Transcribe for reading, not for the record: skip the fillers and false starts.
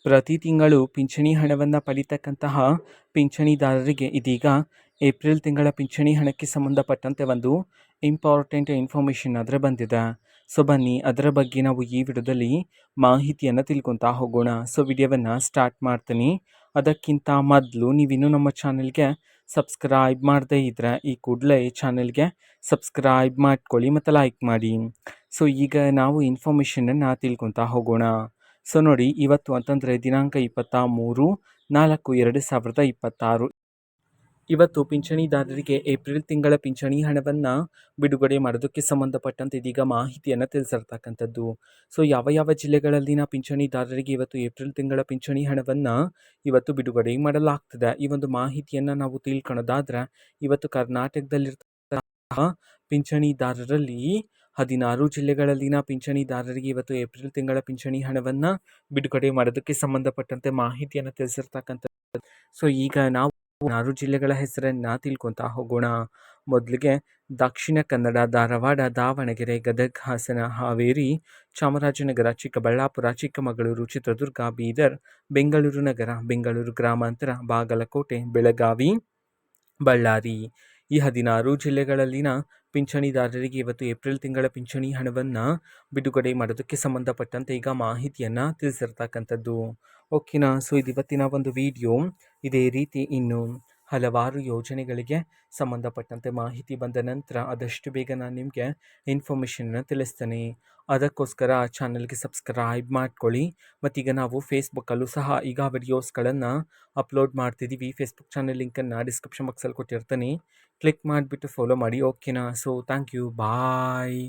ಪ್ರತಿ ತಿಂಗಳು ಪಿಂಚಣಿ ಹಣವನ್ನು ಪಡೀತಕ್ಕಂತಹ ಪಿಂಚಣಿದಾರರಿಗೆ ಇದೀಗ ಏಪ್ರಿಲ್ ತಿಂಗಳ ಪಿಂಚಣಿ ಹಣಕ್ಕೆ ಸಂಬಂಧಪಟ್ಟಂತೆ ಒಂದು ಇಂಪಾರ್ಟೆಂಟ್ ಇನ್ಫಾರ್ಮೇಷನ್ ಆದರೆ ಬಂದಿದೆ. ಸೊ ಬನ್ನಿ ಅದರ ಬಗ್ಗೆ ನಾವು ಈ ವಿಡಿಯೋದಲ್ಲಿ ಮಾಹಿತಿಯನ್ನು ತಿಳ್ಕೊತಾ ಹೋಗೋಣ. ಸೊ ವಿಡಿಯೋವನ್ನು ಸ್ಟಾರ್ಟ್ ಮಾಡ್ತೀನಿ. ಅದಕ್ಕಿಂತ ಮೊದಲು ನೀವಿನ್ನೂ ನಮ್ಮ ಚಾನೆಲ್ಗೆ ಸಬ್ಸ್ಕ್ರೈಬ್ ಮಾಡದೇ ಇದ್ದರೆ ಈ ಕೂಡಲೇ ಚಾನೆಲ್ಗೆ ಸಬ್ಸ್ಕ್ರೈಬ್ ಮಾಡ್ಕೊಳ್ಳಿ ಮತ್ತು ಲೈಕ್ ಮಾಡಿ. ಸೊ ಈಗ ನಾವು ಇನ್ಫಾರ್ಮೇಷನನ್ನು ತಿಳ್ಕೊತಾ ಹೋಗೋಣ. ಸೊ ನೋಡಿ, ಇವತ್ತು ಅಂತಂದರೆ ದಿನಾಂಕ 23/4/2026. ಇವತ್ತು ಪಿಂಚಣಿದಾರರಿಗೆ ಏಪ್ರಿಲ್ ತಿಂಗಳ ಪಿಂಚಣಿ ಹಣವನ್ನು ಬಿಡುಗಡೆ ಮಾಡೋದಕ್ಕೆ ಸಂಬಂಧಪಟ್ಟಂತೆ ಇದೀಗ ಮಾಹಿತಿಯನ್ನು ತಿಳಿಸಿರ್ತಕ್ಕಂಥದ್ದು. ಸೊ ಯಾವ ಯಾವ ಜಿಲ್ಲೆಗಳಲ್ಲಿನ ಪಿಂಚಣಿದಾರರಿಗೆ ಇವತ್ತು ಏಪ್ರಿಲ್ ತಿಂಗಳ ಪಿಂಚಣಿ ಹಣವನ್ನು ಇವತ್ತು ಬಿಡುಗಡೆ ಮಾಡಲಾಗ್ತದೆ, ಈ ಒಂದು ಮಾಹಿತಿಯನ್ನು ನಾವು ತಿಳ್ಕೊಳ್ಳೋದಾದ್ರೆ, ಇವತ್ತು ಕರ್ನಾಟಕದಲ್ಲಿರ್ತಕ್ಕಂತಹ ಪಿಂಚಣಿದಾರರಲ್ಲಿ 16 ಜಿಲ್ಲೆಗಳಲ್ಲಿನ ಪಿಂಚಣಿದಾರರಿಗೆ ಇವತ್ತು ಏಪ್ರಿಲ್ ತಿಂಗಳ ಪಿಂಚಣಿ ಹಣವನ್ನು ಬಿಡುಗಡೆ ಮಾಡೋದಕ್ಕೆ ಸಂಬಂಧಪಟ್ಟಂತೆ ಮಾಹಿತಿಯನ್ನು ತಿಳಿಸಿರ್ತಕ್ಕಂಥದ್ದು. ಸೊ ಈಗ ನಾವು 6 ಜಿಲ್ಲೆಗಳ ಹೆಸರನ್ನು ತಿಳ್ಕೊತಾ ಹೋಗೋಣ. ಮೊದಲಿಗೆ ದಕ್ಷಿಣ ಕನ್ನಡ, ಧಾರವಾಡ, ದಾವಣಗೆರೆ, ಗದಗ, ಹಾಸನ, ಹಾವೇರಿ, ಚಾಮರಾಜನಗರ, ಚಿಕ್ಕಬಳ್ಳಾಪುರ, ಚಿಕ್ಕಮಗಳೂರು, ಚಿತ್ರದುರ್ಗ, ಬೀದರ್, ಬೆಂಗಳೂರು ನಗರ, ಬೆಂಗಳೂರು ಗ್ರಾಮಾಂತರ, ಬಾಗಲಕೋಟೆ, ಬೆಳಗಾವಿ, ಬಳ್ಳಾರಿ. ಈ 16 ಜಿಲ್ಲೆಗಳಲ್ಲಿನ ಪಿಂಚಣಿದಾರರಿಗೆ ಇವತ್ತು ಏಪ್ರಿಲ್ ತಿಂಗಳ ಪಿಂಚಣಿ ಹಣವನ್ನು ಬಿಡುಗಡೆ ಮಾಡೋದಕ್ಕೆ ಸಂಬಂಧಪಟ್ಟಂತೆ ಈಗ ಮಾಹಿತಿಯನ್ನು ತಿಳಿಸಿರ್ತಕ್ಕಂಥದ್ದು. ಓಕೆನಾ. ಸೊ ಇದು ಇವತ್ತಿನ ಒಂದು ವಿಡಿಯೋ. ಇದೇ ರೀತಿ ಇನ್ನು ಹಲವಾರು ಯೋಜನೆಗಳಿಗೆ ಸಂಬಂಧಪಟ್ಟಂತೆ ಮಾಹಿತಿ ಬಂದ ನಂತರ ಆದಷ್ಟು ಬೇಗ ನಾನು ನಿಮಗೆ ಇನ್ಫಾರ್ಮೇಷನ್ನ ತಿಳಿಸ್ತೇನೆ. ಅದಕ್ಕೋಸ್ಕರ ಚಾನಲ್ಗೆ ಸಬ್ಸ್ಕ್ರೈಬ್ ಮಾಡ್ಕೊಳ್ಳಿ. ಮತ್ತೀಗ ನಾವು ಫೇಸ್ಬುಕ್ಕಲ್ಲೂ ಸಹ ಈಗ ವಿಡಿಯೋಸ್ಗಳನ್ನು ಅಪ್ಲೋಡ್ ಮಾಡ್ತಿದ್ದೀವಿ. ಫೇಸ್ಬುಕ್ ಚಾನಲ್ ಲಿಂಕನ್ನು ಡಿಸ್ಕ್ರಿಪ್ಷನ್ ಬಾಕ್ಸಲ್ಲಿ ಕೊಟ್ಟಿರ್ತೀನಿ, ಕ್ಲಿಕ್ ಮಾಡಿಬಿಟ್ಟು ಫಾಲೋ ಮಾಡಿ. ಓಕೆನಾ. So thank you, bye.